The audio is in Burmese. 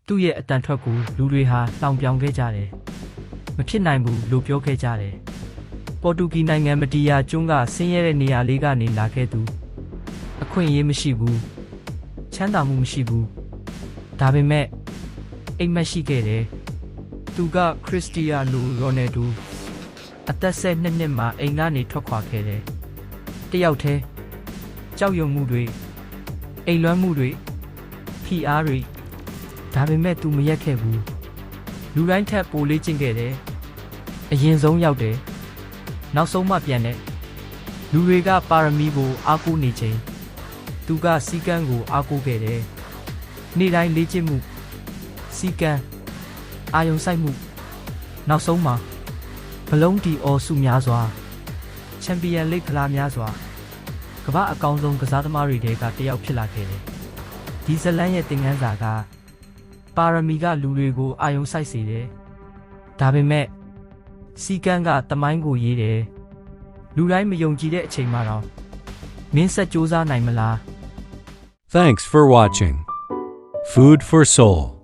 သူ့ရဲ့အတန်ထွက်ကိုလူတွေဟာလောင်ပြောင်ခဲ့ကြတယ်မဖြစ်နိုင်ဘူးလို့ပြောခဲ့ကြတယ်ပေါ်တူဂီနိုင်ငံမတီယာကျွန်းကဆင်းရဲတဲ့နေရာလေးကနေလာခဲ့သူအခွင့်အရေးမရှိဘူးချမ်းသာမှုမရှိဘူးဒါပေမဲ့အိမ်မက်ရှိခဲ့တယ်သူကခရစ္စတီယာနိုရိုနယ်ဒိုအသက်12နှစ်မှာအိမ်ကနေထွက်ခွာခဲ့တယ်တယောက်တည်းကြောက်ရွံ့မှုတွေအိမ်လွှမ်းမှုတွေဖိအားတွေဒါပေမဲ့ तू မရက်ခဲ့ဘူးလူတိုင်းထက်ပိုလေးကျင့်ခဲ့တယ်အရင်ဆုံးရောက်တယ်နောက်ဆုံးမှပြန်တယ်လူတွေကပါရမီကိုအားကိုးနေချိန် သူကစီကန်းကိုအားကိုးခဲ့တယ်နေ့တိုင်းလေ့ကျင့်မှုစီကန်းအာယုံစိုက်မှုနောက်ဆုံးမှာဘလုံးတီအော်စုများစွာချန်ပီယံလိဂ်ဖလားများစွာကမ္ဘာအကောင်းဆုံးကစားသမားတွေထဲကတစ်ယောက်ဖြစ်လာခဲ့တယ်ဒီဇလန်ရဲ့သင်ခန်းစာကပါရမီကလူတွေကိုအာယုံစိုက်စေတယ်ဒါပေမဲ့စီကန်းကတမိုင်းကိုရေးတယ်လူတိုင်းမယုံကြည်တဲ့အချိန်မှာတော့မင်းဆက်စူးစမ်းနိုင်မလား Thanks for watching. Food for Soul.